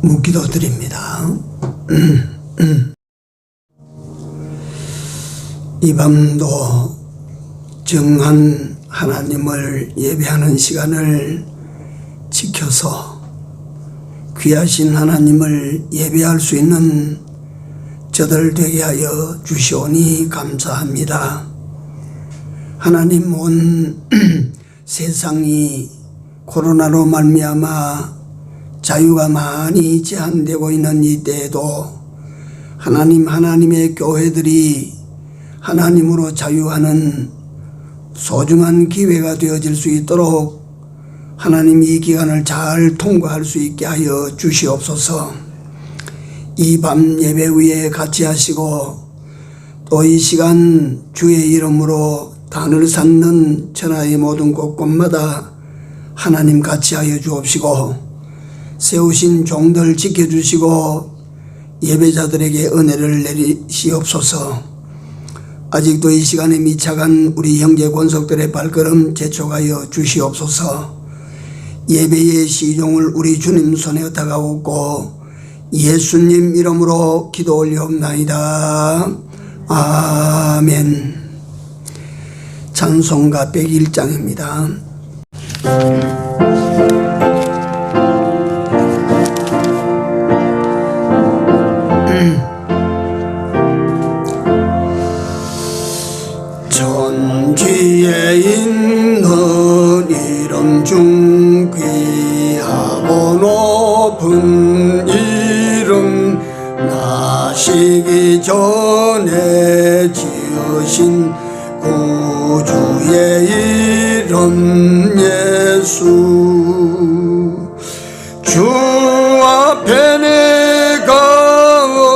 묵기도 드립니다. 이 밤도 정한 하나님을 예배하는 시간을 지켜서 귀하신 하나님을 예배할 수 있는 저들 되게 하여 주시오니 감사합니다. 하나님, 온 세상이 코로나로 말미암아 자유가 많이 제한되고 있는 이때에도 하나님의 교회들이 하나님으로 자유하는 소중한 기회가 되어질 수 있도록 하나님 이 기간을 잘 통과할 수 있게 하여 주시옵소서. 이 밤 예배 위에 같이 하시고 또 이 시간 주의 이름으로 단을 쌓는 천하의 모든 곳곳마다 하나님 같이 하여 주옵시고 세우신 종들 지켜주시고 예배자들에게 은혜를 내리시옵소서. 아직도 이 시간에 미쳐간 우리 형제 권속들의 발걸음 재촉하여 주시옵소서. 예배의 시종을 우리 주님 손에 다가오고 예수님 이름으로 기도 올리옵나이다. 아멘. 찬송가 101장입니다. 전지에 있는 이름 중 귀하고 높은 이름, 나시기 전에 지으신 구주의 이름 예수. 주 앞에 내가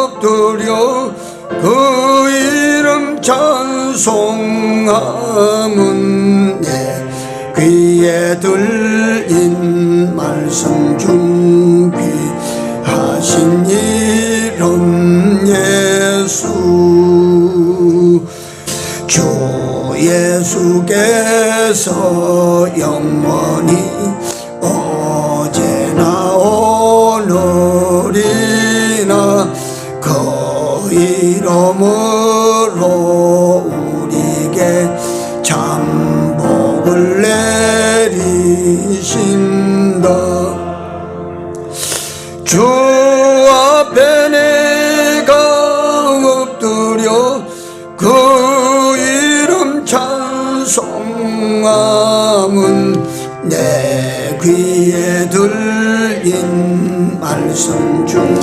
엎드려 그 이름 찬송함은 내 귀에 들린 말씀 중 귀하신 이름 예수. 주 예수께서 영원히 어제나 오늘이나 그 이름으로 우리에게 참 복을 내리신다. 주 앞에 내가 엎드려 그 이름 찬송함은 내 귀에 들린 말씀 중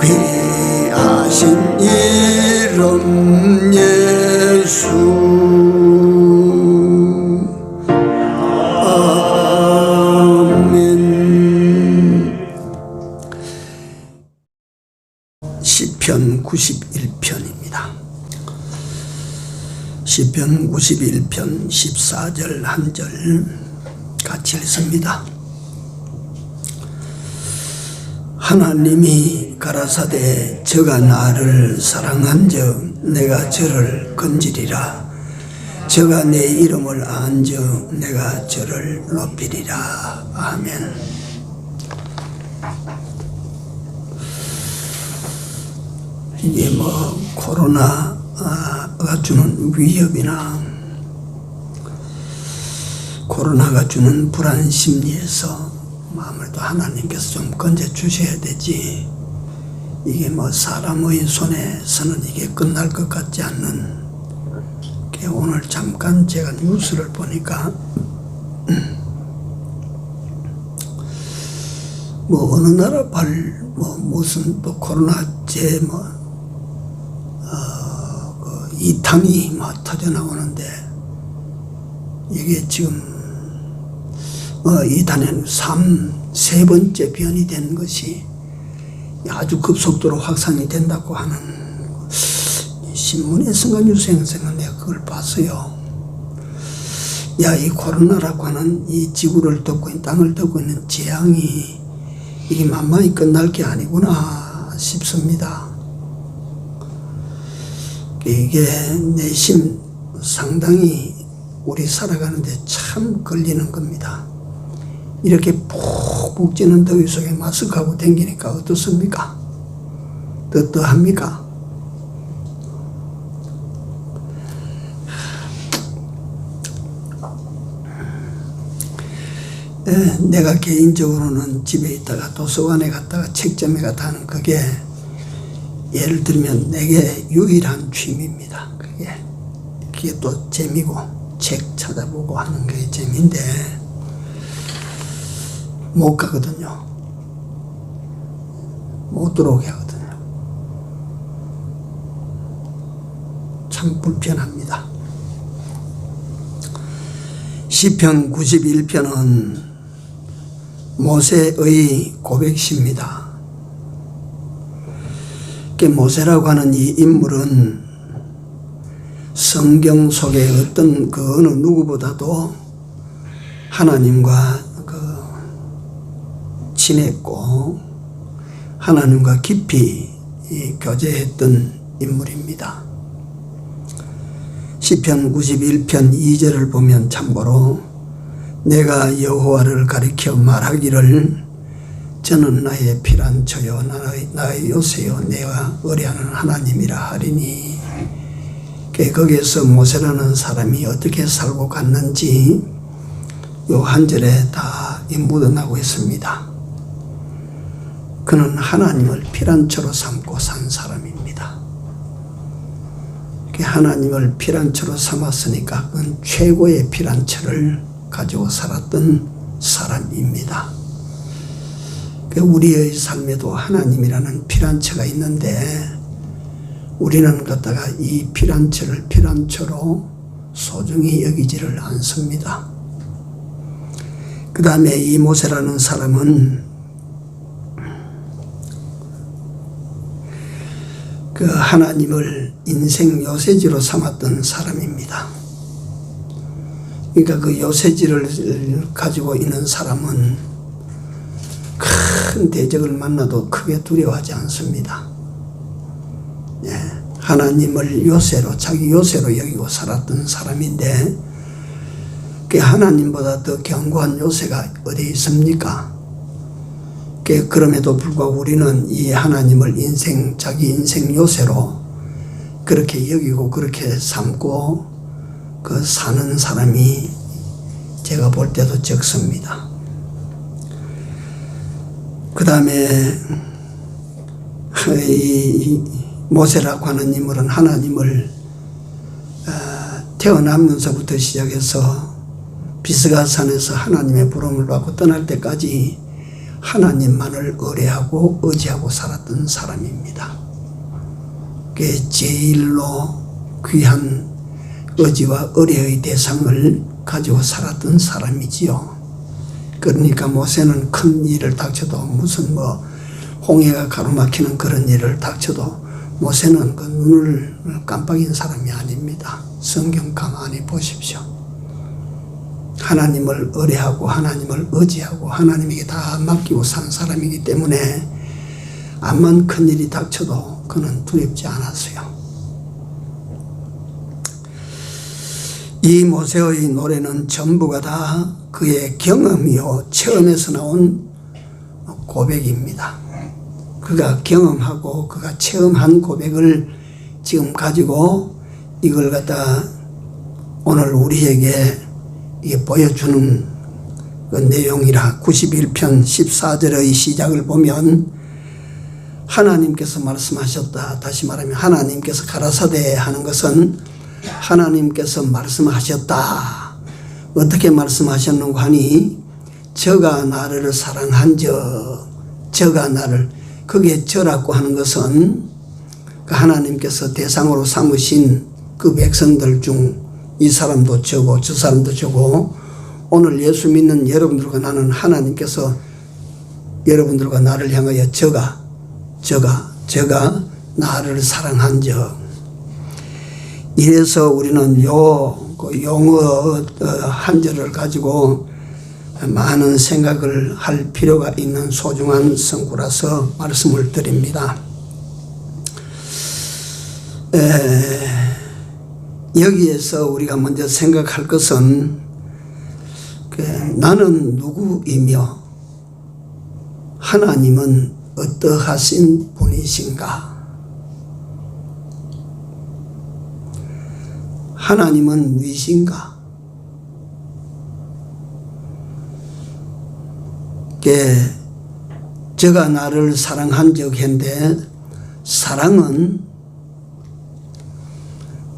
귀하신 이름 예수. 아멘. 시편 91편입니다. 시편 91편 14절 한 절 같이 읽습니다. 하나님이 가라사대 저가 나를 사랑한즉 내가 저를 건지리라. 저가 내 이름을 안즉 내가 저를 높이리라. 아멘. 이게 코로나가 주는 위협이나 코로나가 주는 불안 심리에서 아무래도 하나님께서 좀 건져 주셔야 되지. 이게 사람의 손에서는 이게 끝날 것 같지 않는 게, 오늘 잠깐 제가 뉴스를 보니까 어느 나라 무슨 또 코로나제 이탄이 터져 나오는데, 이게 지금 이탄에는 세 번째 변이 된 것이 아주 급속도로 확산이 된다고 하는, 신문에 순간 뉴스에서 내가 그걸 봤어요. 이 코로나라고 하는 이 지구를 덮고 있는, 땅을 덮고 있는 재앙이 이게 만만히 끝날 게 아니구나 싶습니다. 이게 내심 상당히 우리 살아가는데 참 걸리는 겁니다. 이렇게 푹푹 찌는 더위 속에 마스크하고 다니니까 어떻습니까? 뜨뜻합니까? 내가 개인적으로는 집에 있다가 도서관에 갔다가 책점에 갔다 하는 그게 예를 들면 내게 유일한 취미입니다. 그게 또 재미고 책 찾아보고 하는 게 재미인데 못 가거든요. 못 들어오게 하거든요. 참 불편합니다. 시편 91편은 모세의 고백시입니다. 모세라고 하는 이 인물은 성경 속에 어떤 그 어느 누구보다도 하나님과 친했고 하나님과 깊이 교제했던 인물입니다. 시편 91편 2절을 보면 참고로 내가 여호와를 가리켜 말하기를 저는 나의 피난처요 나의 요새요 내가 의뢰하는 하나님이라 하리니. 거기에서 모세라는 사람이 어떻게 살고 갔는지 요 한 절에 다 묻어나고 있습니다. 그는 하나님을 피난처로 삼고 산 사람입니다. 하나님을 피난처로 삼았으니까 그건 최고의 피난처를 가지고 살았던 사람입니다. 우리의 삶에도 하나님이라는 피난처가 있는데 우리는 갖다가 이 피난처를 피난처로 소중히 여기지를 않습니다. 그 다음에 이 모세라는 사람은 그 하나님을 인생 요새지로 삼았던 사람입니다. 그러니까 그 요새지를 가지고 있는 사람은 큰 대적을 만나도 크게 두려워하지 않습니다. 하나님을 요새로 자기 요새로 여기고 살았던 사람인데 그 하나님보다 더 견고한 요새가 어디 있습니까? 그럼에도 불구하고 우리는 이 하나님을 자기 인생 요새로 그렇게 여기고 그렇게 삼고 사는 사람이 제가 볼 때도 적습니다. 그 다음에 이 모세라고 하는 인물은 하나님을 태어나면서부터 시작해서 비스가산에서 하나님의 부름을 받고 떠날 때까지 하나님만을 의뢰하고 의지하고 살았던 사람입니다. 그게 제일로 귀한 의지와 의뢰의 대상을 가지고 살았던 사람이지요. 그러니까 모세는 큰 일을 닥쳐도 무슨 홍해가 가로막히는 그런 일을 닥쳐도 모세는 그 눈을 깜빡인 사람이 아닙니다. 성경 가만히 보십시오. 하나님을 의뢰하고 하나님을 의지하고 하나님에게 다 맡기고 산 사람이기 때문에 암만 큰 일이 닥쳐도 그는 두렵지 않았어요. 이 모세의 노래는 전부가 다 그의 경험이요 체험에서 나온 고백입니다. 그가 경험하고 그가 체험한 고백을 지금 가지고 이걸 갖다 오늘 우리에게 보여주는 그 내용이라 91편 14절의 시작을 보면 하나님께서 말씀하셨다. 다시 말하면 하나님께서 가라사대 하는 것은 하나님께서 말씀하셨다. 어떻게 말씀하셨는고 하니 저가 나를 사랑한즉 저가 나를 그게 저라고 하는 것은 그 하나님께서 대상으로 삼으신 그 백성들 중 이 사람도 저고 저 사람도 저고 오늘 예수 믿는 여러분들과 나는 하나님께서 여러분들과 나를 향하여 저가 나를 사랑한즉 이래서 우리는 용어 한 절을 가지고 많은 생각을 할 필요가 있는 소중한 성구라서 말씀을 드립니다. 여기에서 우리가 먼저 생각할 것은 나는 누구이며 하나님은 어떠하신 분이신가? 하나님은 누구이신가? 저가 나를 사랑한 적인데, 사랑은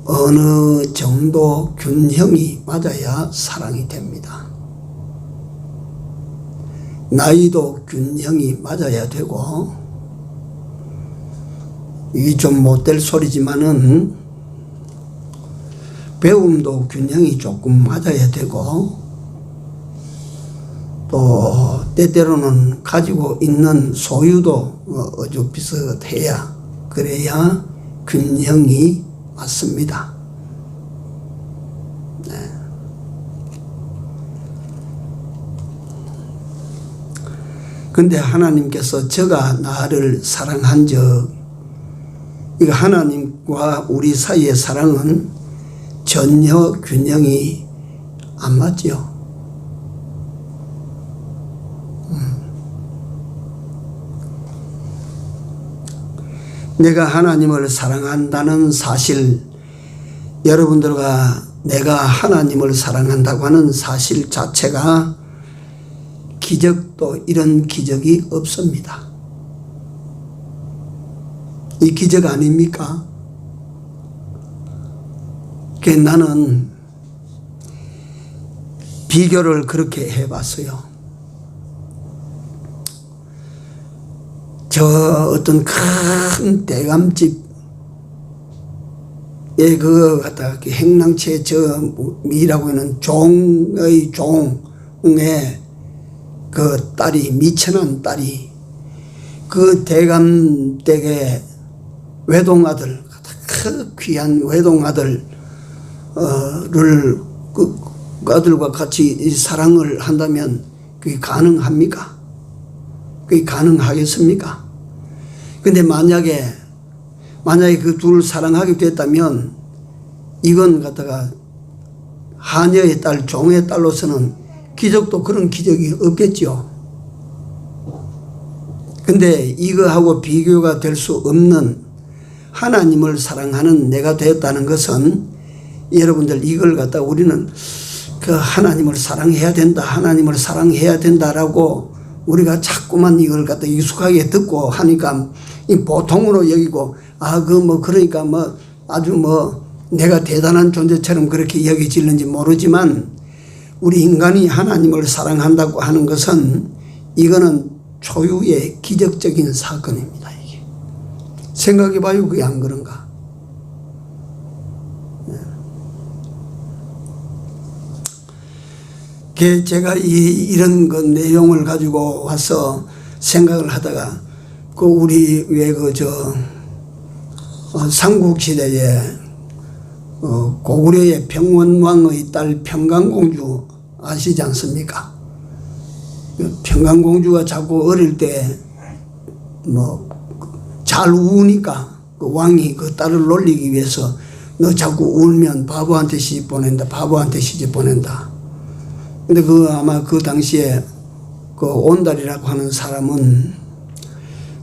어느 정도 균형이 맞아야 사랑이 됩니다. 나이도 균형이 맞아야 되고, 이게 좀 못될 소리지만은 배움도 균형이 조금 맞아야 되고, 또 때때로는 가지고 있는 소유도 어주 비슷해야, 그래야 균형이 맞습니다. 네. 근데 하나님께서 저가 나를 사랑한 적, 이거 하나님과 우리 사이의 사랑은 전혀 균형이 안 맞죠. 내가 하나님을 사랑한다는 사실, 여러분들과 내가 하나님을 사랑한다고 하는 사실 자체가 기적도 이런 기적이 없습니다. 이 기적 아닙니까? 나는 비교를 그렇게 해봤어요. 저 어떤 큰 대감집에 그거 갖다가 행랑채 저 미라고 하는 종의 종에 그 딸이, 미천한 딸이 그 대감댁의 외동아들, 그 귀한 외동아들을 그 아들과 같이 사랑을 한다면 그게 가능합니까? 그게 가능하겠습니까? 근데 만약에 그 둘을 사랑하게 됐다면 이건 갖다가 하녀의 딸, 종의 딸로서는 기적도 그런 기적이 없겠죠. 근데 이거하고 비교가 될 수 없는 하나님을 사랑하는 내가 되었다는 것은, 여러분들 이걸 갖다 우리는 그 하나님을 사랑해야 된다, 하나님을 사랑해야 된다라고 우리가 자꾸만 이걸 갖다 익숙하게 듣고 하니까 이 보통으로 여기고, 그러니까 아주 내가 대단한 존재처럼 그렇게 여기질는지 모르지만, 우리 인간이 하나님을 사랑한다고 하는 것은 이거는 초유의 기적적인 사건입니다. 이게 생각해봐요. 그게 안 그런가? 제가 이런 그 내용을 가지고 와서 생각을 하다가, 우리 삼국시대에 고구려의 평원왕의 딸 평강공주 아시지 않습니까? 평강공주가 자꾸 어릴 때 잘 우니까 그 왕이 그 딸을 놀리기 위해서, 너 자꾸 울면 바보한테 시집 보낸다, 바보한테 시집 보낸다. 근데 아마 그 당시에 그 온달이라고 하는 사람은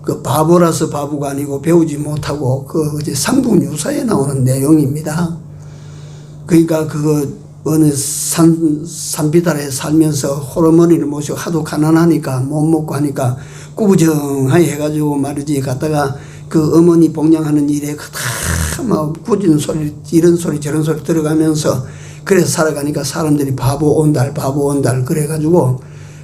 그 바보라서 바보가 아니고 배우지 못하고 삼국유사에 나오는 내용입니다. 그러니까 어느 산비탈에 살면서 홀어머니를 모시고 하도 가난하니까 못 먹고 하니까 꾸부정하게 해가지고 말이지, 갔다가 그 어머니 복양하는 일에 다 굳은 소리, 이런 소리 저런 소리 들어가면서 그래서 살아가니까 사람들이 바보 온달 그래가지고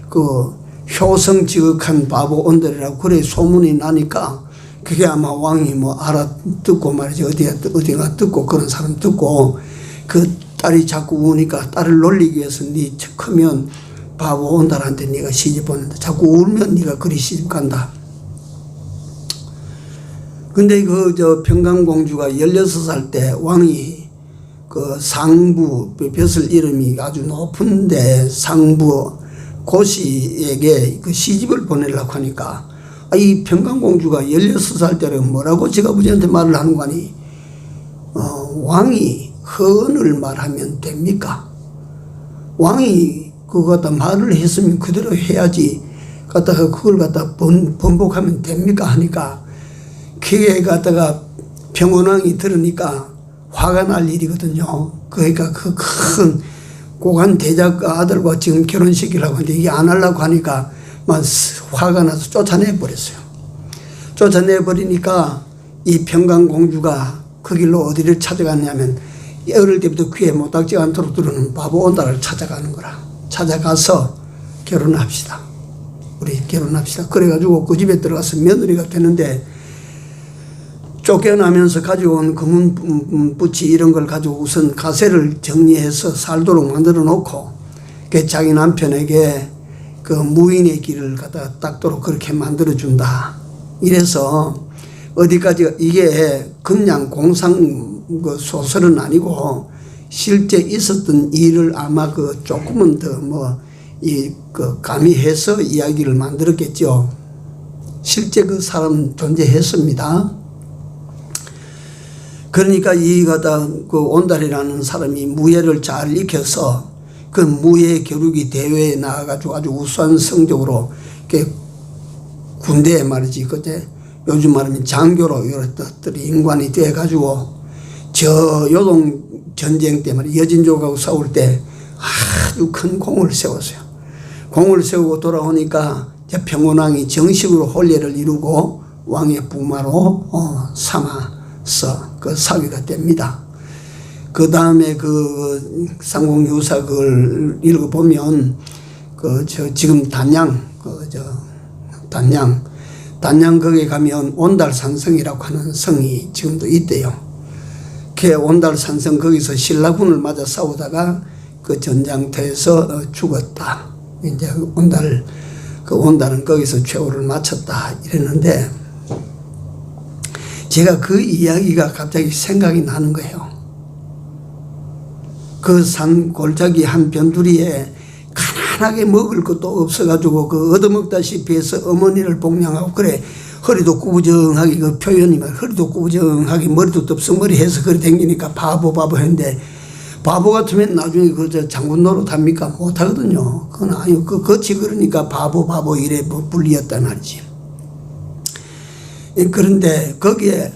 그 효성지극한 바보 온달이라고 그래 소문이 나니까, 그게 아마 왕이 알아듣고 말이지, 어디가 듣고 그런 사람 듣고, 그 딸이 자꾸 우니까 딸을 놀리기 위해서 네 크면 바보 온달한테 네가 시집 보낸다, 자꾸 울면 네가 그리 시집 간다. 근데 평강공주가 16살 때 왕이 그 상부, 벼슬 이름이 아주 높은데 상부 고씨에게 그 시집을 보내려고 하니까, 이 평강공주가 16살 때는 뭐라고 제가 아버지한테 말을 하는 거 아니? 왕이 헌을 말하면 됩니까? 왕이 그거 갖다 말을 했으면 그대로 해야지 갖다가 그걸 갖다 번복하면 됩니까 하니까 그게 갖다가 병원왕이 들으니까 화가 날 일이거든요. 그러니까 그 큰 고관 대작 아들과 지금 결혼식이라고 하는데 이게 안 하려고 하니까 막 화가 나서 쫓아내버렸어요. 쫓아내버리니까 이 평강공주가 그 길로 어디를 찾아갔냐면 어릴 때부터 귀에 못닥지 않도록 들으는 바보 온다를 찾아가는 거라. 찾아가서 결혼합시다. 우리 결혼합시다. 그래가지고 그 집에 들어가서 며느리가 되는데 쫓겨나면서 가져온 금은부치 이런 걸 가지고 우선 가세를 정리해서 살도록 만들어 놓고 자기 남편에게 그 무인의 길을 갖다 닦도록 그렇게 만들어 준다. 이래서 어디까지 이게 그냥 공상 그 소설은 아니고 실제 있었던 일을 아마 그 조금은 더 뭐 이 그 가미해서 이야기를 만들었겠죠. 실제 그 사람 존재했습니다. 그러니까 이거다 그 온달이라는 사람이 무예를 잘 익혀서 그 무예 겨루기 대회에 나가가지고 아주 우수한 성적으로 군대에 말이지 그때 요즘 말하면 장교로 이런 것들이 인관이 돼가지고 저 요동 전쟁 때 말이야 여진족하고 싸울 때 아주 큰 공을 세웠어요. 공을 세우고 돌아오니까 평원왕이 정식으로 혼례를 이루고 왕의 부마로 삼아서 그 사위가 됩니다. 그 다음에 그 상공유사 그걸 읽어보면 지금 단양 단양 거기에 가면 온달산성이라고 하는 성이 지금도 있대요. 그 온달산성 거기서 신라군을 맞아 싸우다가 그 전장터에서 죽었다. 이제 온달은 거기서 최후를 마쳤다 이랬는데 제가 그 이야기가 갑자기 생각이 나는 거예요. 그 산 골짜기 한 변두리에 가난하게 먹을 것도 없어가지고 그 얻어먹다시피 해서 어머니를 복양하고 그래 허리도 구부정하게 그 표현이 말 허리도 구부정하게 머리도 덥석머리 해서 그래 댕기니까 바보 했는데 바보 같으면 나중에 그 장군 노릇 합니까? 못 하거든요. 그건 아니고 그치 그러니까 바보 이래 불리었단 말이지. 그런데 거기에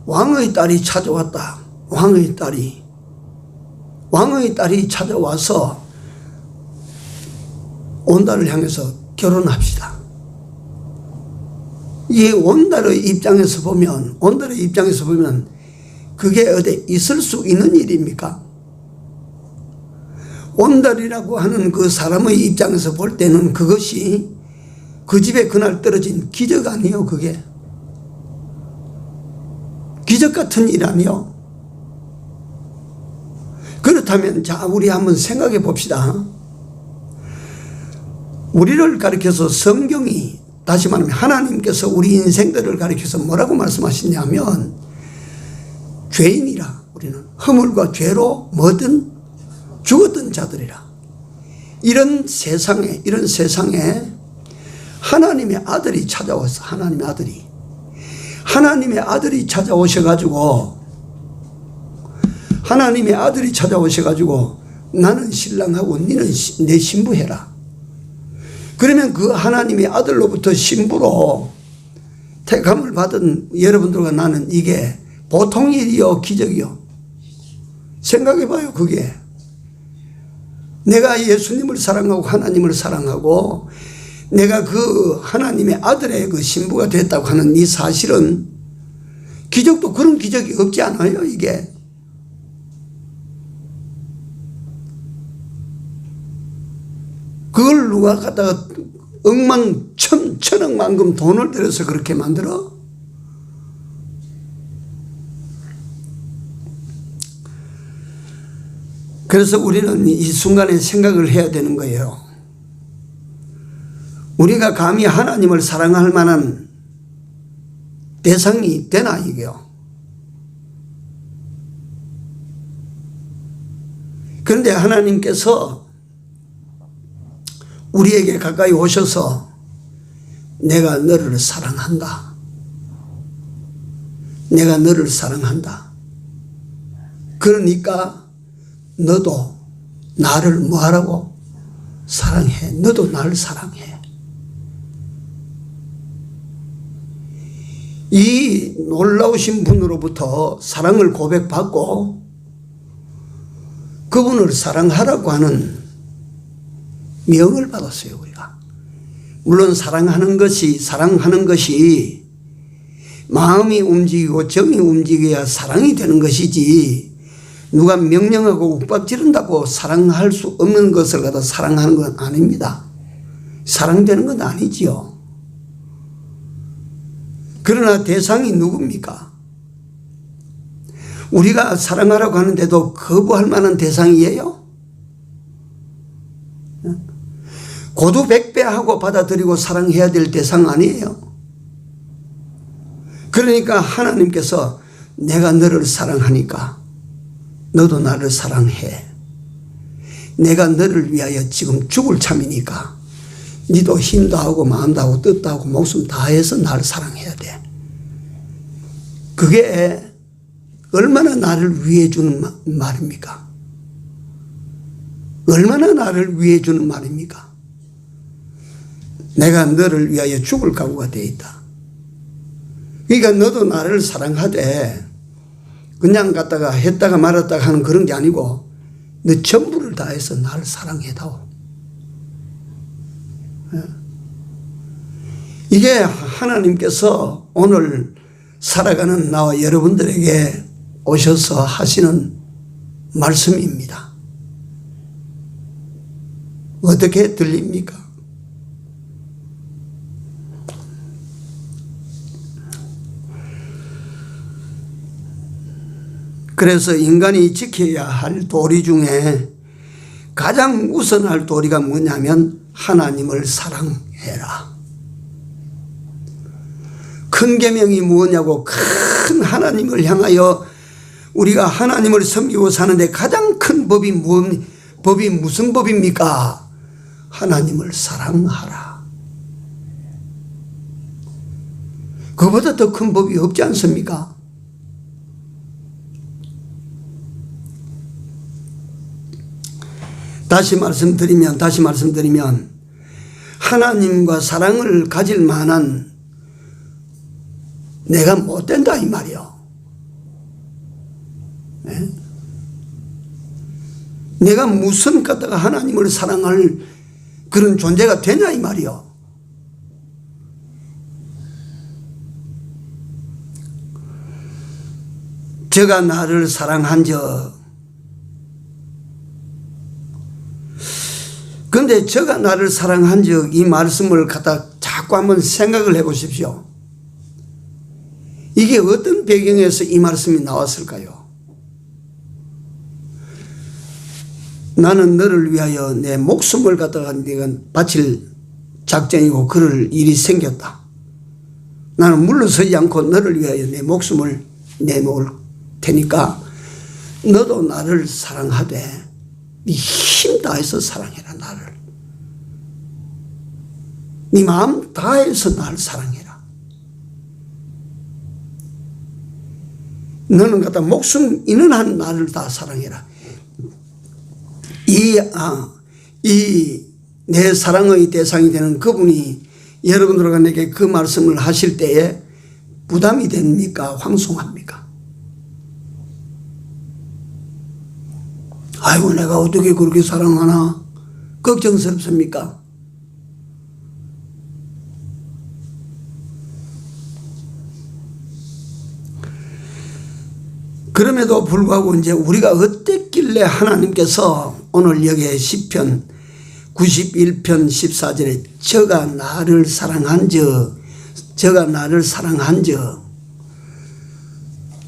왕의 딸이 찾아왔다. 왕의 딸이 찾아와서 온달을 향해서 결혼합시다. 이 온달의 입장에서 보면 그게 어디 있을 수 있는 일입니까? 온달이라고 하는 그 사람의 입장에서 볼 때는 그것이 그 집에 그날 떨어진 기적 아니에요. 그게 기적 같은 일 아니에요. 그렇다면 자 우리 한번 생각해 봅시다. 우리를 가리켜서 성경이 다시 말하면 하나님께서 우리 인생들을 가리켜서 뭐라고 말씀하시냐면 죄인이라 우리는 허물과 죄로 뭐든 죽었던 자들이라. 이런 세상에 하나님의 아들이 찾아왔어. 하나님의 아들이 찾아오셔가지고 나는 신랑하고 너는 내 신부해라. 그러면 그 하나님의 아들로부터 신부로 택함을 받은 여러분들과 나는 이게 보통 일이요 기적이요. 생각해봐요. 그게 내가 예수님을 사랑하고 하나님을 사랑하고 내가 그 하나님의 아들의 그 신부가 됐다고 하는 이 사실은 기적도 그런 기적이 없지 않아요. 이게 그걸 누가 갖다가 천억만금 돈을 들여서 그렇게 만들어? 그래서 우리는 이 순간에 생각을 해야 되는 거예요. 우리가 감히 하나님을 사랑할 만한 대상이 되나 이게요. 그런데 하나님께서 우리에게 가까이 오셔서 내가 너를 사랑한다. 내가 너를 사랑한다. 그러니까 너도 나를 뭐하라고? 사랑해. 너도 나를 사랑해. 이 놀라우신 분으로부터 사랑을 고백받고 그분을 사랑하라고 하는 명을 받았어요, 우리가. 물론 사랑하는 것이 마음이 움직이고 정이 움직여야 사랑이 되는 것이지, 누가 명령하고 욱박 지른다고 사랑할 수 없는 것을 갖다 사랑하는 건 아닙니다. 사랑되는 건 아니지요. 그러나 대상이 누굽니까? 우리가 사랑하라고 하는데도 거부할 만한 대상이에요? 고두백배하고 받아들이고 사랑해야 될 대상 아니에요? 그러니까 하나님께서 내가 너를 사랑하니까 너도 나를 사랑해. 내가 너를 위하여 지금 죽을 참이니까 니도 힘도 하고 마음도 하고 뜻도 하고 목숨 다해서 나를 사랑해야 돼. 그게 얼마나 나를 위해 주는 말입니까? 얼마나 나를 위해 주는 말입니까? 내가 너를 위하여 죽을 각오가 되어 있다. 그러니까 너도 나를 사랑하되 그냥 갔다가 했다가 말았다가 하는 그런 게 아니고 너 전부를 다해서 나를 사랑해다오. 이게 하나님께서 오늘 살아가는 나와 여러분들에게 오셔서 하시는 말씀입니다. 어떻게 들립니까? 그래서 인간이 지켜야 할 도리 중에 가장 우선할 도리가 뭐냐면 하나님을 사랑해라. 큰 계명이 뭐냐고, 큰 하나님을 향하여 우리가 하나님을 섬기고 사는데 가장 큰 법이 무슨 법입니까? 하나님을 사랑하라. 그보다 더 큰 법이 없지 않습니까? 다시 말씀드리면 하나님과 사랑을 가질 만한 내가 못 된다 이 말이요. 네? 내가 무슨 갖다가 하나님을 사랑할 그런 존재가 되냐 이 말이요. 저가 나를 사랑한 적, 근데 저가 나를 사랑한 적 이 말씀을 갖다 자꾸 한번 생각을 해 보십시오. 이게 어떤 배경에서 이 말씀이 나왔을까요? 나는 너를 위하여 내 목숨을 갖다가 네가 바칠 작정이고 그럴 일이 생겼다. 나는 물러서지 않고 너를 위하여 내 목숨을 내놓을 테니까 너도 나를 사랑하되 네 힘 다해서 사랑해라. 나를 네 마음 다해서 나를 사랑해라. 너는 갖다 목숨 있는 한 나를 다 사랑해라. 이 내 사랑의 대상이 되는 그분이 여러분들과 내게 그 말씀을 하실 때에 부담이 됩니까? 황송합니까? 아이고 내가 어떻게 그렇게 사랑하나 걱정스럽습니까? 그럼에도 불구하고 이제 우리가 어땠길래 하나님께서 오늘 여기에 시편 91편 14절에 저가 나를 사랑한 적,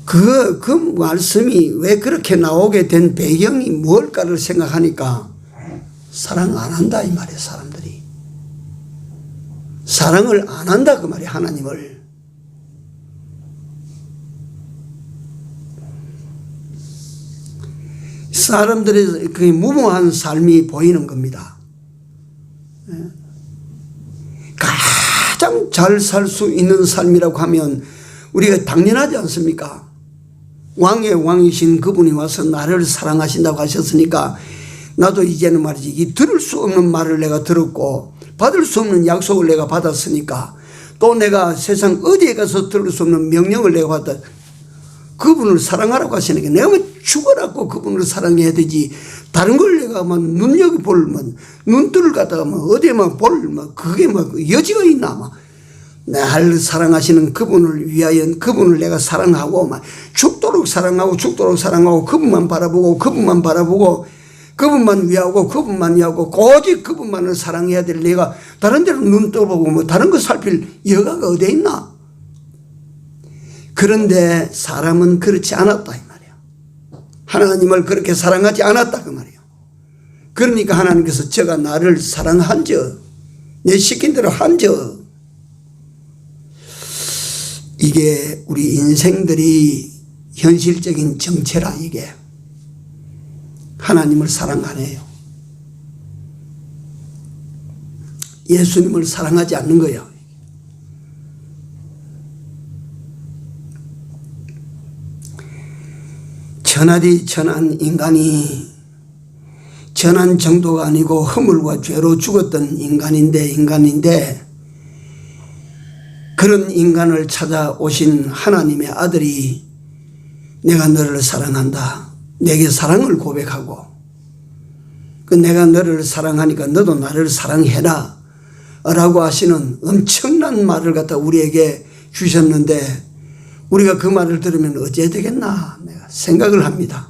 그 말씀이 왜 그렇게 나오게 된 배경이 뭘까를 생각하니까 사랑 안 한다 이 말이에요. 사람들이 사랑을 안 한다 그 말이에요. 하나님을. 사람들의 그 무모한 삶이 보이는 겁니다. 가장 잘 살 수 있는 삶이라고 하면 우리가 당연하지 않습니까? 왕의 왕이신 그분이 와서 나를 사랑하신다고 하셨으니까 나도 이제는 말이지 이 들을 수 없는 말을 내가 들었고 받을 수 없는 약속을 내가 받았으니까 또 내가 세상 어디에 가서 들을 수 없는 명령을 내가 받았. 그분을 사랑하라고 하시는 게 내가 뭐 죽어라고 그분을 사랑해야 되지. 다른 걸 내가 뭐 눈여겨볼 눈뜰을 갖다가 뭐 어디에만 볼 그게 뭐 여지가 있나 막. 나를 사랑하시는 그분을 위하여 그분을 내가 사랑하고 막 죽도록 사랑하고 그분만 바라보고 그분만 위하고 그분만 위하고 오직 그분만을 사랑해야 될 내가 다른 데로 눈 떠보고 뭐 다른 거 살필 여가가 어디에 있나. 그런데 사람은 그렇지 않았다 이 말이야. 하나님을 그렇게 사랑하지 않았다 그 말이야. 그러니까 하나님께서 저가 나를 사랑한저 내 시킨 대로 한저. 이게 우리 인생들이 현실적인 정체라. 이게 하나님을 사랑 안 해요. 예수님을 사랑하지 않는 거예요. 천하디 천한 인간이 천한 정도가 아니고 허물과 죄로 죽었던 인간인데 그런 인간을 찾아오신 하나님의 아들이 내가 너를 사랑한다. 내게 사랑을 고백하고 내가 너를 사랑하니까 너도 나를 사랑해라 라고 하시는 엄청난 말을 갖다 우리에게 주셨는데 우리가 그 말을 들으면 어찌해야 되겠나 내가 생각을 합니다.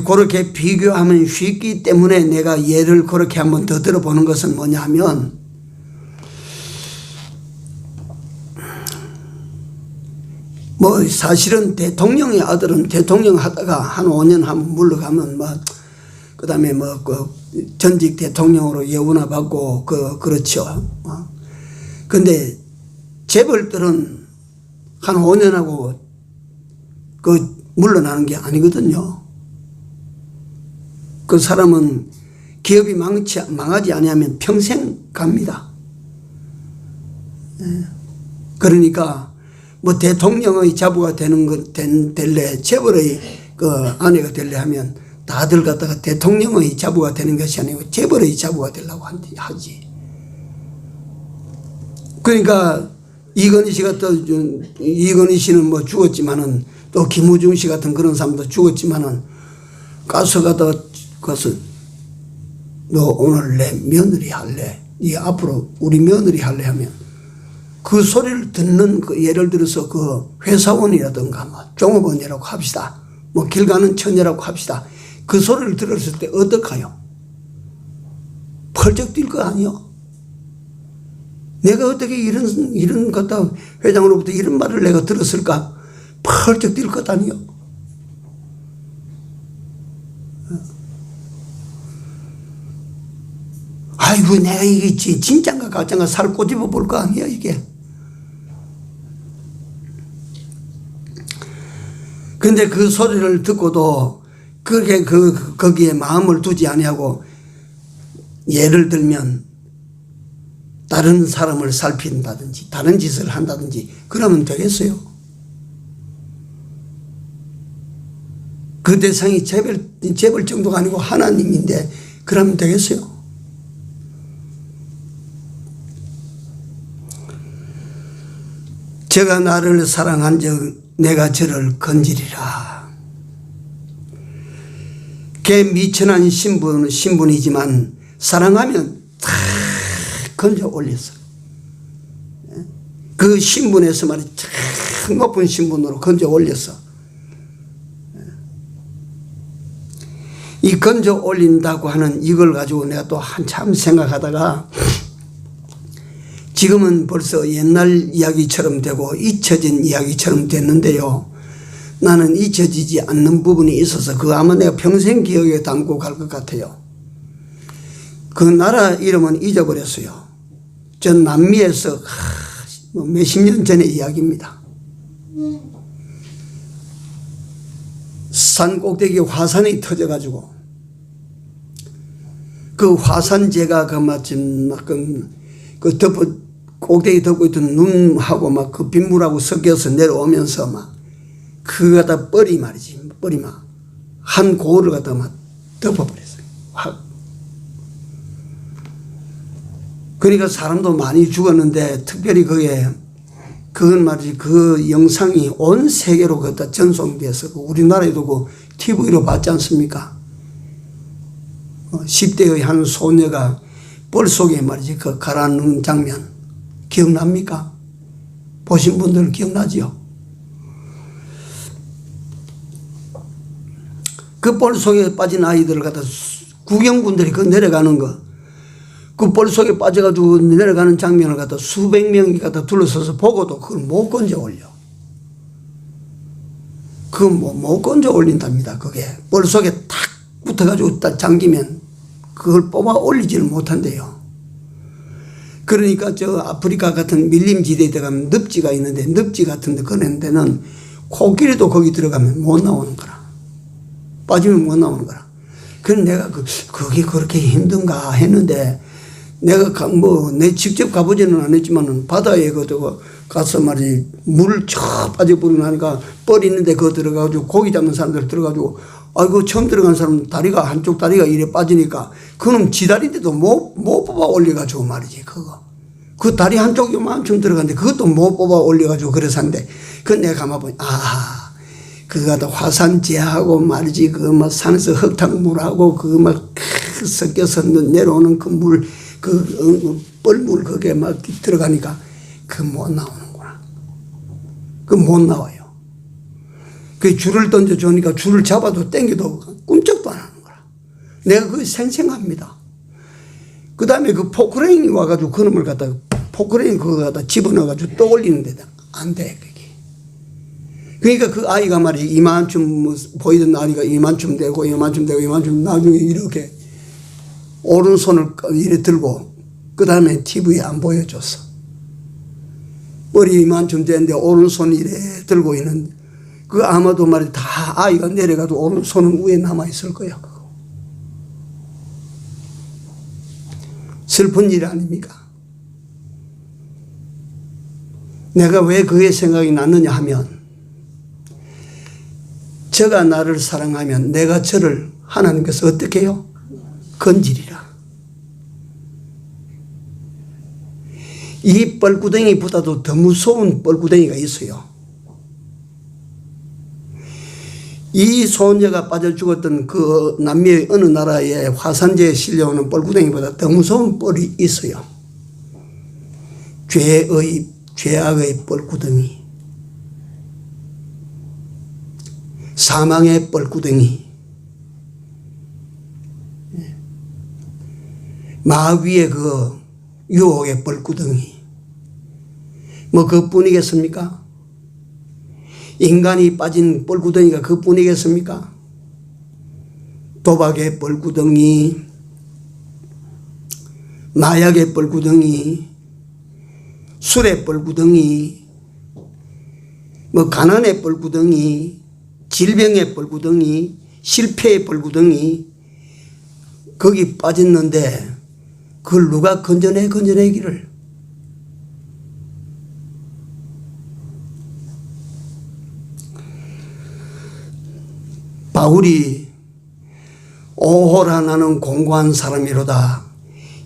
그렇게 비교하면 쉽기 때문에 내가 예를 그렇게 한번 더 들어보는 것은 뭐냐 하면 사실은 대통령의 아들은 대통령 하다가 한 5년 한번 물러가면 그 다음에 전직 대통령으로 예우나 받고 그렇죠. 근데 재벌들은 한 5년 하고 물러나는 게 아니거든요. 그 사람은 기업이 망하지 아니하면 평생 갑니다. 그러니까 대통령의 자부가 될래 재벌의 아내가 될래 하면 다들 갖다가 대통령의 자부가 되는 것이 아니고 재벌의 자부가 되려고 하지. 그러니까 이건희 씨는 죽었지만은 또 김우중 씨 같은 그런 사람도 죽었지만은 가서 너 오늘 내 며느리 할래? 네 앞으로 우리 며느리 할래? 하면 그 소리를 듣는 예를 들어서 회사원이라든가 종업원이라고 합시다. 길 가는 처녀라고 합시다. 그 소리를 들었을 때 어떡해요? 펄쩍 뛸 거 아니요? 내가 어떻게 이런 갖다 회장으로부터 이런 말을 내가 들었을까? 펄쩍 뛸 것 아니요? 아이고 내가 이게 진짠가 가짠가 살 꼬집어 볼 거 아니야 이게. 근데 그 소리를 듣고도 그게 거기에 마음을 두지 아니하고 예를 들면 다른 사람을 살핀다든지 다른 짓을 한다든지 그러면 되겠어요? 그 대상이 재벌 정도가 아니고 하나님인데 그러면 되겠어요? 저가 나를 사랑한 적 내가 저를 건지리라. 걔 미천한 신분이지만 사랑하면 다 건져 올렸어. 그 신분에서 말이야 참 높은 신분으로 건져 올렸어. 이 건져 올린다고 하는 이걸 가지고 내가 또 한참 생각하다가 지금은 벌써 옛날 이야기처럼 되고 잊혀진 이야기처럼 됐는데요. 나는 잊혀지지 않는 부분이 있어서 아마 내가 평생 기억에 담고 갈 것 같아요. 그 나라 이름은 잊어버렸어요. 전 남미에서 몇십 년 전의 이야기입니다. 산 꼭대기 화산이 터져가지고 그 화산재가 마침 꼭대기 덮고 있던 눈하고 그 빗물하고 섞여서 내려오면서 그거다 뻘이 말이지 버리면 한 고을을 갖다가 막 덮어버렸어요. 확. 그러니까 사람도 많이 죽었는데 특별히 그건 말이지 그 영상이 온 세계로 갖다 전송돼서 우리나라에도 그 TV로 봤지 않습니까? 10대의 한 소녀가 뻘 속에 말이지 그 가라앉는 장면 기억납니까? 보신 분들은 기억나지요? 그 뻘 속에 빠진 아이들을 갖다 구경꾼들이 그 내려가는 그 뻘 속에 빠져가지고 내려가는 장면을 갖다 수백 명이 갖다 둘러서서 보고도 그걸 못 건져 올려. 그건 못 건져 올린답니다. 그게 뻘 속에 탁 붙어가지고 딱 잠기면 그걸 뽑아 올리지를 못한대요. 그러니까 저 아프리카 같은 밀림지대에 들어가면 늪지가 있는데 늪지 같은 데 그런 데는 코끼리도 거기 들어가면 못 나오는 거라. 빠지면 못 나오는 거라. 그래서 내가 그게 그렇게 힘든가 했는데 내가 내 직접 가보지는 않았지만은 바다에 가서 말이지 물 쫙 빠져버리고 나니까 뻘 있는데 그거 들어가가지고 고기 잡는 사람들 들어가지고 아이고 처음 들어간 사람 다리가 한쪽 다리가 이래 빠지니까 그놈 지다리인데도 못 뽑아 올려가지고 말이지 그 다리 한쪽 요만큼 들어갔는데 그것도 못 뽑아 올려가지고 그래서 하는데 그건 내가 가만 보니 그거 화산재하고 말이지 산에서 흙탕물하고 섞여서 내려오는 뻘물 그게 막 들어가니까 못 나오는구나. 못 나와요. 그 줄을 던져주니까 줄을 잡아도 땡겨도 꿈쩍도 안 하는 거라. 내가 그게 생생합니다. 그 다음에 포크레인이 와가지고 그놈을 갖다가 포크레인 그거 갖다 집어넣어가지고 또 올리는 데다 안 돼, 그게. 그러니까 그 아이가 말이야, 이만큼 보이던 아이가 이만큼 되고 나중에 이렇게 오른손을 이래 들고 그 다음에 TV에 안 보여줬어. 머리 이만큼 되는데 오른손 이래 들고 있는 아마도 말이 다 아이가 내려가도 오른손은 위에 남아있을 거야. 슬픈 일 아닙니까? 내가 왜 그게 생각이 났느냐 하면 저가 나를 사랑하면 내가 저를 하나님께서 어떻게 해요? 건지리라. 이 뻘구덩이보다도 더 무서운 뻘구덩이가 있어요. 이 소녀가 빠져 죽었던 그 남미의 어느 나라의 화산재에 실려오는 뻘구덩이보다 더 무서운 뻘이 있어요. 죄악의 뻘구덩이, 사망의 뻘구덩이, 마귀의 유혹의 뻘구덩이, 그뿐이겠습니까? 인간이 빠진 뻘구덩이가 그뿐이겠습니까? 도박의 뻘구덩이, 마약의 뻘구덩이, 술의 뻘구덩이, 가난의 뻘구덩이, 질병의 뻘구덩이, 실패의 뻘구덩이, 거기 빠졌는데 그걸 누가 건져내기를. 바울이 오호라 나는 공고한 사람이로다.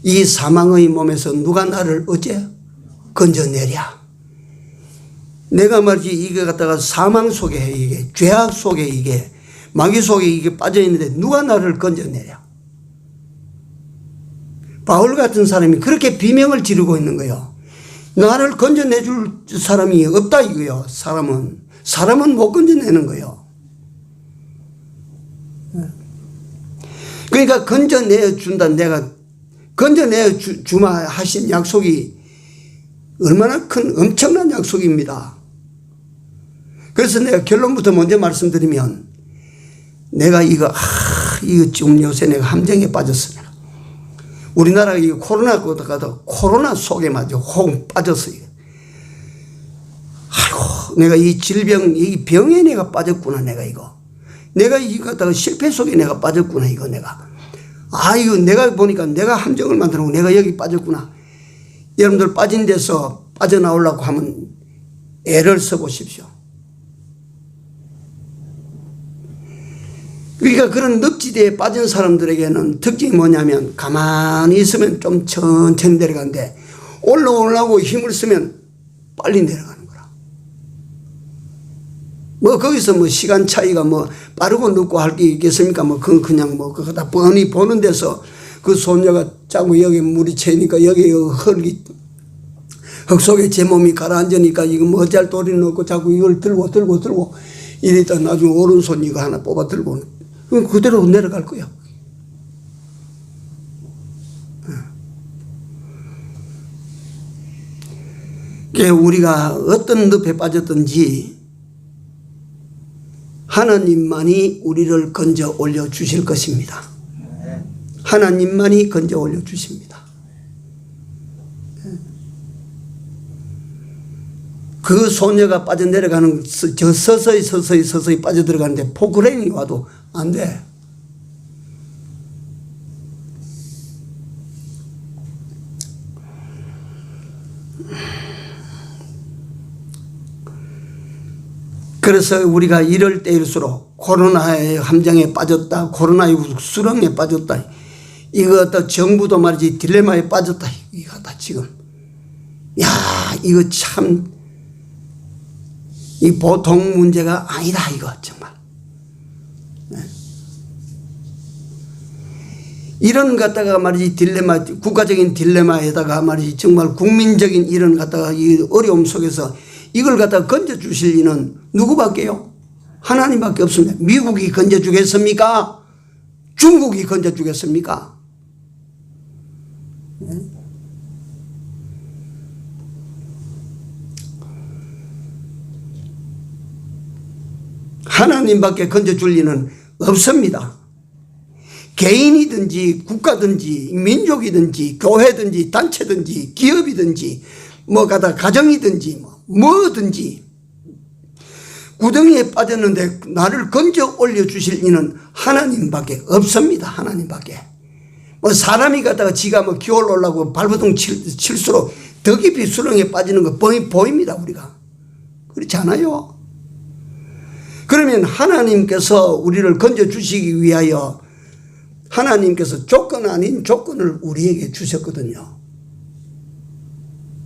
이 사망의 몸에서 누가 나를 어째 건져내랴. 내가 말이지 이게 갖다가 사망 속에 이게 죄악 속에 이게 마귀 속에 이게 빠져 있는데 누가 나를 건져내랴. 바울 같은 사람이 그렇게 비명을 지르고 있는 거예요. 나를 건져내줄 사람이 없다 이거요. 사람은 못 건져내는 거예요. 그러니까 건져내 준다. 내가 건져내 주마 하신 약속이 얼마나 큰 엄청난 약속입니다. 그래서 내가 결론부터 먼저 말씀드리면 내가 이거 지금 요새 내가 함정에 빠졌습니다. 우리나라가 이 코로나 속에 혹 빠졌어요. 아이고, 내가 이 질병, 이 병에 내가 빠졌구나, 내가 이거 갖다가 실패 속에 내가 빠졌구나, 내가. 이거 내가 보니까 내가 함정을 만들고 내가 여기 빠졌구나. 여러분들 빠진 데서 빠져나오려고 하면 애를 써보십시오. 그러니까 그런 늪지대에 빠진 사람들에게는 특징이 뭐냐면 가만히 있으면 좀 천천히 내려가는데 올라오려고 힘을 쓰면 빨리 내려가는 거라. 뭐 거기서 뭐 시간 차이가 뭐 빠르고 늦고 할 게 있겠습니까? 뭐 그건 그냥 뭐 그거 다 뻔히 보는 데서 그 소녀가 자꾸 여기 물이 채니까 여기 흙 속에 제 몸이 가라앉으니까 이거 뭐 어쩔 도리는 없고 자꾸 이걸 들고 이랬다 나중에 오른손 이거 하나 뽑아 들고 그대로 내려갈 거야. 우리가 어떤 늪에 빠졌든지 하나님만이 우리를 건져 올려 주실 것입니다. 하나님만이 건져 올려 주십니다. 그 소녀가 빠져내려가는 저 서서히 빠져들어가는데 포크레인이 와도 안 돼. 그래서 우리가 이럴 때일수록 코로나의 함정에 빠졌다, 코로나의 수렁에 빠졌다, 이거 또 정부도 말이지 딜레마에 빠졌다, 이거 다 지금. 야, 이거 참, 이 보통 문제가 아니다, 이거 정말. 이런 갖다가 말이지 딜레마, 국가적인 딜레마에다가 말이지 정말 국민적인 이런 갖다가 이 어려움 속에서 이걸 갖다가 건져주실 이는 누구밖에요? 하나님밖에 없습니다. 미국이 건져주겠습니까? 중국이 건져주겠습니까? 하나님밖에 건져줄 리는 없습니다. 개인이든지 국가든지 민족이든지 교회든지 단체든지 기업이든지 뭐 가다 가정이든지 뭐든지 구덩이에 빠졌는데 나를 건져 올려주실 이는 하나님밖에 없습니다. 하나님밖에. 뭐 사람이 갖다가 지가 뭐 기어올라고 발버둥 칠수록 더 깊이 수렁에 빠지는 거 보입니다. 우리가. 그렇지 않아요? 그러면 하나님께서 우리를 건져주시기 위하여 하나님께서 조건 아닌 조건을 우리에게 주셨거든요.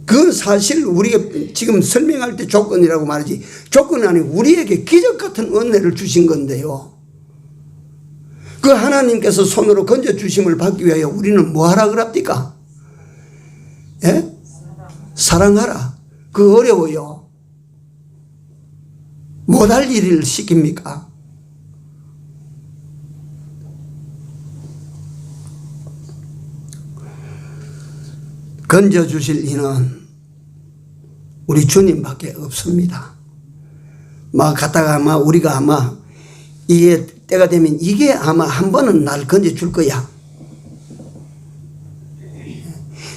그건 사실 우리가 지금 설명할 때 조건이라고 말하지 조건이 아니고 우리에게 기적 같은 은혜를 주신 건데요. 그 하나님께서 손으로 건져주심을 받기 위하여 우리는 뭐 하라 그럽니까? 예? 사랑하라. 그 어려워요. 못할 일을 시킵니까? 건져주실 이는 우리 주님밖에 없습니다. 막 갔다가 아마 우리가 아마 이게 때가 되면 이게 아마 한 번은 날 건져줄 거야.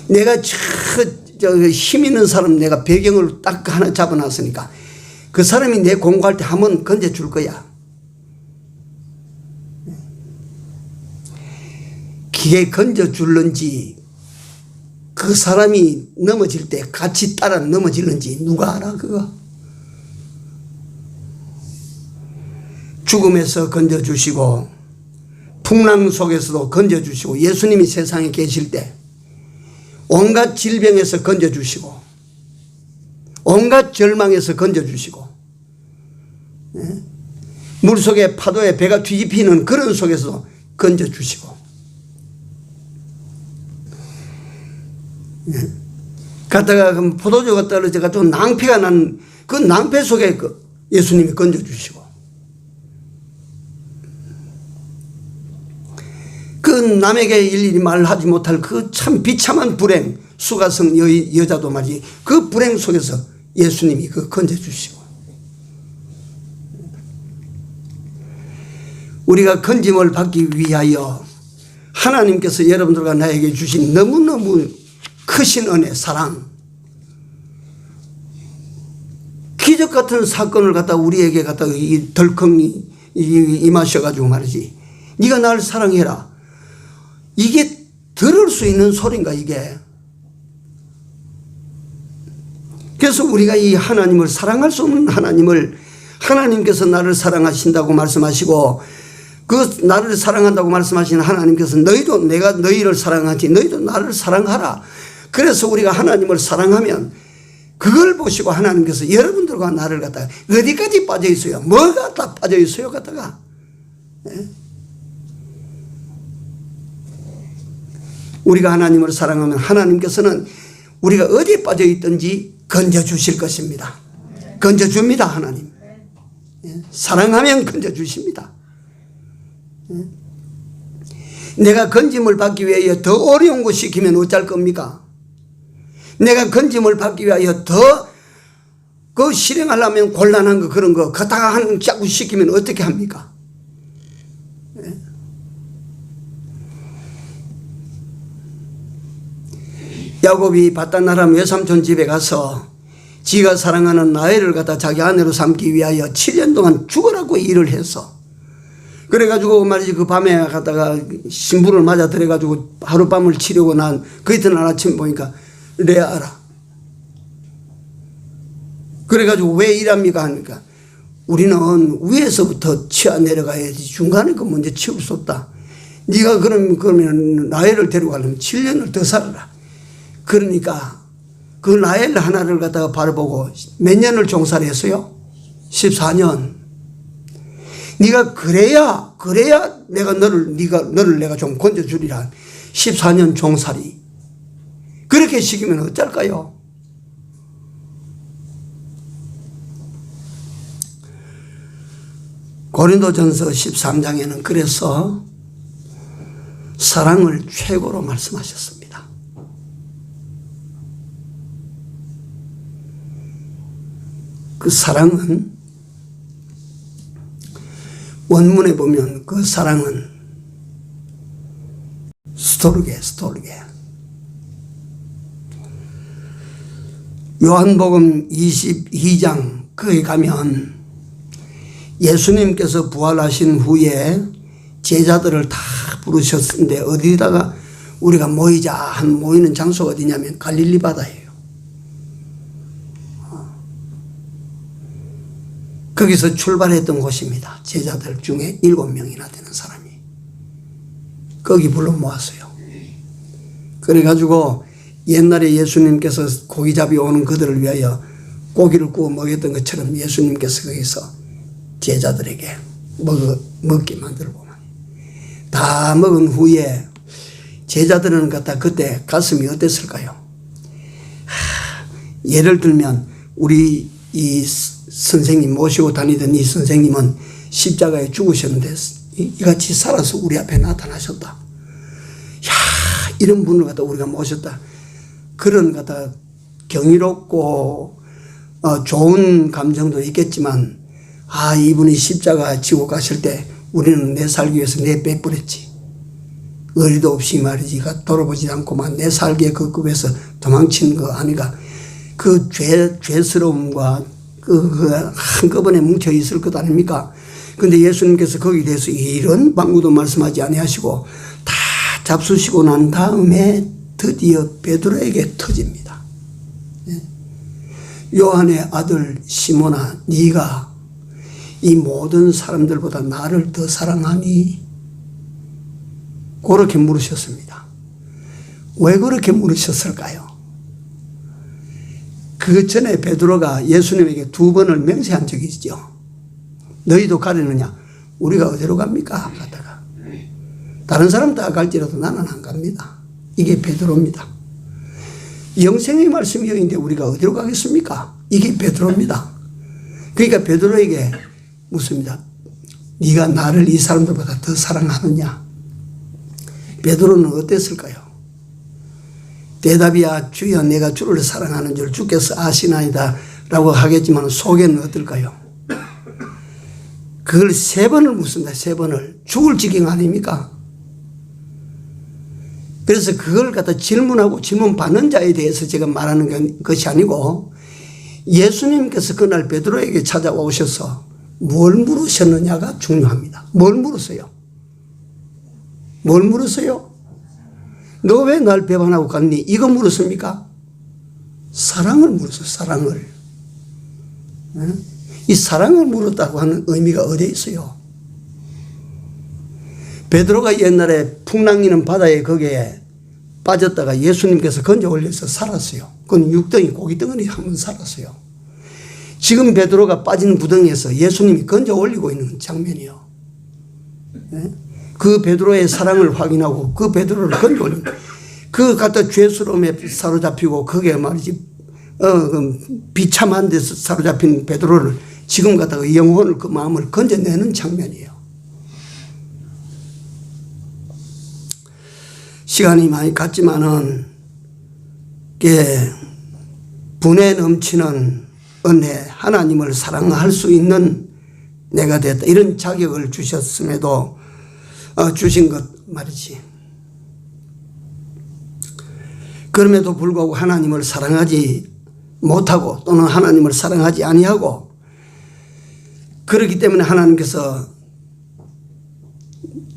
내가 저 힘 있는 사람 내가 배경을 딱 하나 잡아놨으니까 그 사람이 내 공부할 때 한 번 건져줄 거야. 기계 건져줄는지 그 사람이 넘어질 때 같이 따라 넘어지는지 누가 알아 그거? 죽음에서 건져주시고 풍랑 속에서도 건져주시고 예수님이 세상에 계실 때 온갖 질병에서 건져주시고 온갖 절망에서 건져주시고 물속에 파도에 배가 뒤집히는 그런 속에서도 건져주시고 갔다가 포도주가 떨어져가지고 낭패가 난 그 낭패 속에 그 예수님이 건져주시고 그 남에게 일일이 말하지 못할 그 참 비참한 불행 수가성 여자도 말이지 그 불행 속에서 예수님이 그 건져주시고 우리가 건짐을 받기 위하여 하나님께서 여러분들과 나에게 주신 너무너무 크신 은혜 사랑 기적 같은 사건을 갖다 우리에게 갖다 이 덜컹이 임하셔가지고 말이지 네가 나를 사랑해라 이게 들을 수 있는 소린가 이게. 그래서 우리가 이 하나님을 사랑할 수 없는 하나님을 하나님께서 나를 사랑하신다고 말씀하시고 그 나를 사랑한다고 말씀하시는 하나님께서 너희도 내가 너희를 사랑하지 너희도 나를 사랑하라. 그래서 우리가 하나님을 사랑하면 그걸 보시고 하나님께서 여러분들과 나를 갖다가 어디까지 빠져 있어요? 뭐가 다 빠져 있어요? 갖다가 우리가 하나님을 사랑하면 하나님께서는 우리가 어디에 빠져 있든지 건져 주실 것입니다. 건져 줍니다. 하나님 사랑하면 건져 주십니다. 내가 건짐을 받기 위하여 더 어려운 거 시키면 어쩔 겁니까? 내가 건짐을 받기 위하여 더 그 실행하려면 곤란한 거 그런 거 갖다가 자꾸 시키면 어떻게 합니까? 야곱이 바단아람 외삼촌 집에 가서 지가 사랑하는 라헬을 갖다 자기 아내로 삼기 위하여 7년 동안 죽으라고 일을 했어. 그래가지고 말이지 그 밤에 갔다가 신부를 맞아 들어가지고 하룻밤을 치려고 난 그 이튿날 아침 보니까 레아라. 그래가지고 왜 이랍니까 하니까 우리는 위에서부터 치아 내려가야지 중간에 그 문제 치울 수 없다. 네가 그러면 라헬을 데려가려면 7년을 더 살아라. 그러니까 그 라헬 하나를 갖다가 바라보고 몇 년을 종살이 했어요? 14년. 네가 그래야 내가 너를 내가 좀 건져주리라. 14년 종살이. 그렇게 시키면 어쩔까요? 고린도전서 13장에는 그래서 사랑을 최고로 말씀하셨습니다. 그 사랑은 원문에 보면 그 사랑은 스토르게. 요한복음 22장 거기 가면 예수님께서 부활하신 후에 제자들을 다 부르셨는데 어디다가 우리가 모이는 장소가 어디냐면 갈릴리 바다예요. 거기서 출발했던 곳입니다. 제자들 중에 7명이나 되는 사람이 거기 불러 모았어요. 그래가지고 옛날에 예수님께서 고기잡이 오는 그들을 위하여 고기를 구워 먹였던 것처럼 예수님께서 거기서 제자들에게 먹게 만들고 다 먹은 후에 제자들은 그때 가슴이 어땠을까요? 예를 들면 우리 이 선생님 모시고 다니던 이 선생님은 십자가에 죽으셨는데 이같이 살아서 우리 앞에 나타나셨다. 이런 분을 갖다 우리가 모셨다. 그런 갖다 경이롭고 좋은 감정도 있겠지만 이분이 십자가 지고 가실 때 우리는 내 살기 위해서 내 빼뿌렸지. 의리도 없이 말이지 돌아보지 않고만 내 살기에 그 급에서 도망친 거 아니가. 그 죄스러움과 한꺼번에 뭉쳐 있을 것 아닙니까? 근데 예수님께서 거기에 대해서 이런 방구도 말씀하지 아니하시고 다 잡수시고 난 다음에 드디어 베드로에게 터집니다. 요한의 아들 시몬아, 네가 이 모든 사람들보다 나를 더 사랑하니? 그렇게 물으셨습니다. 왜 그렇게 물으셨을까요? 그 전에 베드로가 예수님에게 2번을 맹세한 적이 있죠. 너희도 가려느냐? 우리가 어디로 갑니까? 갔다가 다른 사람 다 갈지라도 나는 안 갑니다. 이게 베드로입니다. 영생의 말씀이 여기인데 우리가 어디로 가겠습니까? 이게 베드로입니다. 그러니까 베드로에게 묻습니다. 네가 나를 이 사람들보다 더 사랑하느냐? 베드로는 어땠을까요? 대답이야 주여 내가 주를 사랑하는 줄 주께서 아시나이다 라고 하겠지만 속에는 어떨까요? 그걸 3번을 묻습니다. 3번을. 죽을 지경 아닙니까? 그래서 그걸 갖다 질문하고 질문 받는 자에 대해서 제가 말하는 것이 아니고 예수님께서 그날 베드로에게 찾아오셔서 뭘 물으셨느냐가 중요합니다. 뭘 물었어요? 뭘 물었어요? 너 왜 날 배반하고 갔니? 이거 물었습니까? 사랑을 물었어요. 사랑을. 이 사랑을 물었다고 하는 의미가 어디에 있어요? 베드로가 옛날에 풍랑이는 바다에 거기에 빠졌다가 예수님께서 건져 올려서 살았어요. 그건 육덩이 고기덩어리 한번 살았어요. 지금 베드로가 빠진 구덩이에서 예수님이 건져 올리고 있는 장면이요. 네? 그 베드로의 사랑을 확인하고 그 베드로를 건져 올린 그 갖다 죄스러움에 사로잡히고 거기에 말이지 비참한 데서 사로잡힌 베드로를 지금 갖다가 영혼을 그 마음을 건져내는 장면이에요. 시간이 많이 갔지만은 분에 넘치는 은혜, 하나님을 사랑할 수 있는 내가 됐다. 이런 자격을 주셨음에도 주신 것 말이지. 그럼에도 불구하고 하나님을 사랑하지 못하고 또는 하나님을 사랑하지 아니하고 그렇기 때문에 하나님께서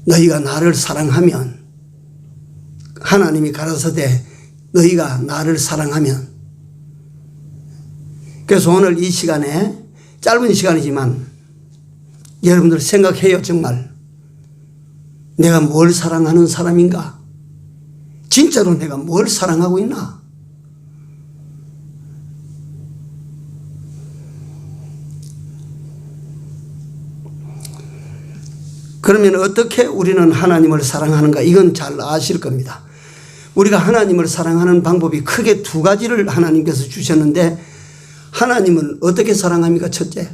너희가 나를 사랑하면 하나님이 가라사대 너희가 나를 사랑하면 그래서 오늘 이 시간에 짧은 시간이지만 여러분들 생각해요. 정말 내가 뭘 사랑하는 사람인가? 진짜로 내가 뭘 사랑하고 있나? 그러면 어떻게 우리는 하나님을 사랑하는가? 이건 잘 아실 겁니다. 우리가 하나님을 사랑하는 방법이 크게 두 가지를 하나님께서 주셨는데 하나님은 어떻게 사랑합니까? 첫째,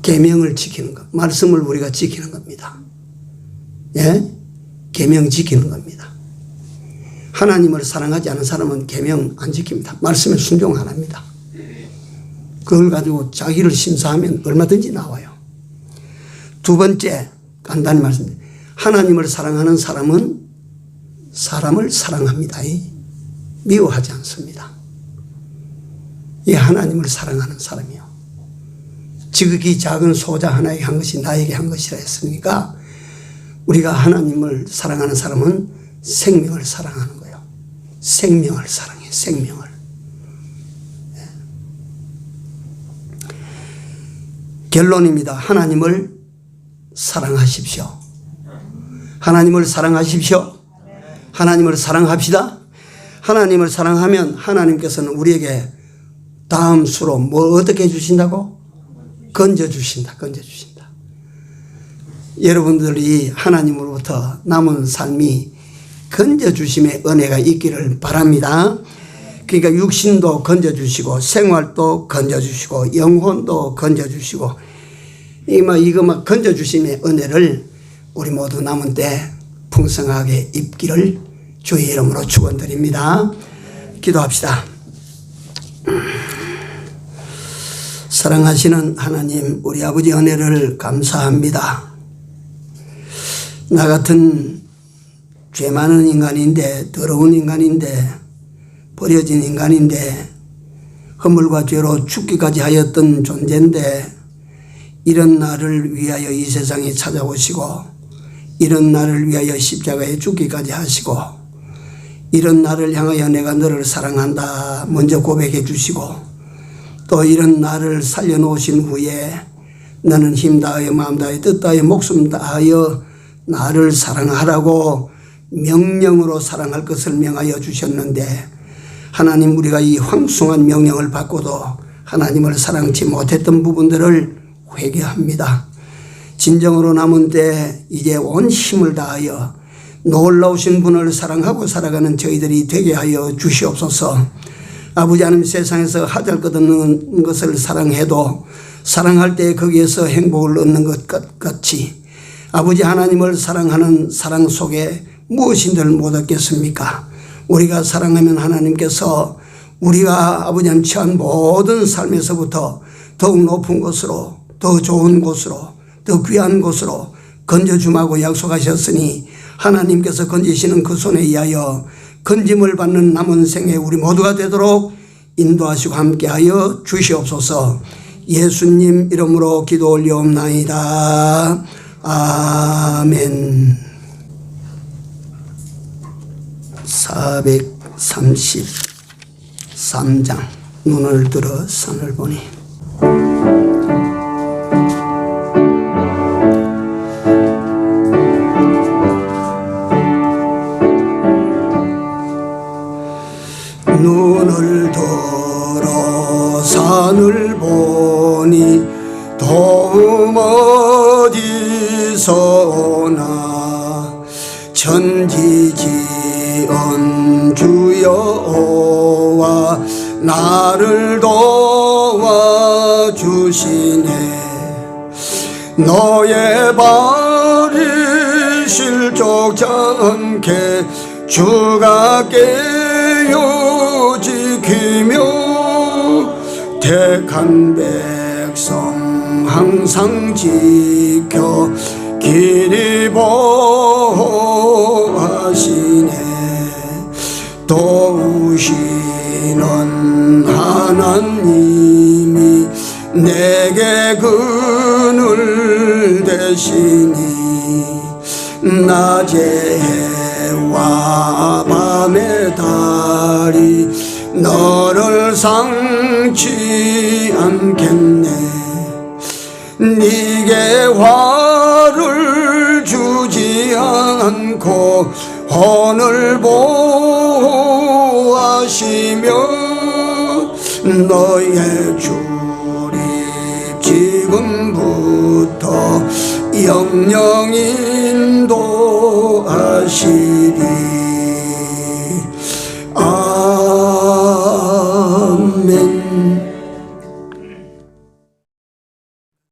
계명을 지키는 것, 말씀을 우리가 지키는 겁니다. 예? 계명 지키는 겁니다. 하나님을 사랑하지 않은 사람은 계명 안 지킵니다. 말씀에 순종 안 합니다. 그걸 가지고 자기를 심사하면 얼마든지 나와요. 두 번째, 간단히 말씀드립니다. 하나님을 사랑하는 사람은 사람을 사랑합니다. 미워하지 않습니다. 이 하나님을 사랑하는 사람이요. 지극히 작은 소자 하나에게 한 것이 나에게 한 것이라 했으니까 우리가 하나님을 사랑하는 사람은 생명을 사랑하는 거예요. 생명을 사랑해, 생명을. 결론입니다. 하나님을 사랑하십시오. 하나님을 사랑하십시오. 하나님을 사랑합시다. 하나님을 사랑하면 하나님께서는 우리에게 다음 수로 뭐 어떻게 해주신다고? 건져주신다. 건져주신다. 여러분들이 하나님으로부터 남은 삶이 건져주심의 은혜가 있기를 바랍니다. 그러니까 육신도 건져주시고 생활도 건져주시고 영혼도 건져주시고 이거 막 건져주심의 은혜를 우리 모두 남은 때 풍성하게 입기를 주의 이름으로 축원드립니다. 기도합시다. 사랑하시는 하나님, 우리 아버지 은혜를 감사합니다. 나 같은 죄 많은 인간인데, 더러운 인간인데, 버려진 인간인데, 허물과 죄로 죽기까지 하였던 존재인데, 이런 나를 위하여 이 세상에 찾아오시고, 이런 나를 위하여 십자가에 죽기까지 하시고, 이런 나를 향하여 내가 너를 사랑한다 먼저 고백해 주시고, 또 이런 나를 살려놓으신 후에 너는 힘 다하여 마음 다하여 뜻 다하여 목숨 다하여 나를 사랑하라고 명령으로 사랑할 것을 명하여 주셨는데, 하나님, 우리가 이 황송한 명령을 받고도 하나님을 사랑치 못했던 부분들을 회개합니다. 진정으로 남은 때 이제 온 힘을 다하여 놀라우신 분을 사랑하고 살아가는 저희들이 되게 하여 주시옵소서. 아버지 하나님, 세상에서 하잘것없는 것을 사랑해도 사랑할 때 거기에서 행복을 얻는 것 같이 아버지 하나님을 사랑하는 사랑 속에 무엇인들 못 얻겠습니까? 우리가 사랑하면 하나님께서 우리가 아버지 하나님 처한 모든 삶에서부터 더욱 높은 곳으로, 더 좋은 곳으로, 더 귀한 곳으로 건져주마고 약속하셨으니 하나님께서 건지시는 그 손에 의하여 건짐을 받는 남은 생에 우리 모두가 되도록 인도하시고 함께하여 주시옵소서. 예수님 이름으로 기도 올려옵나이다. 아멘. 433장. 눈을 들어 산을 보니 눈을 들어 산을 보니 도움 어디서 오나 천지지은 주여와 나를 도와주시네. 너의 발이 실족지 않게 주가 깨어 지키며 택한 백성 항상 지켜 길이 보호하시네. 도우시는 하나님이 내게 그늘 되시니 낮에 해와 밤의 달이 너를 상치 않겠네. 네게 화를 주지 않고 혼을 보호하시며 너의 출입 지금부터 영영 인도하시리.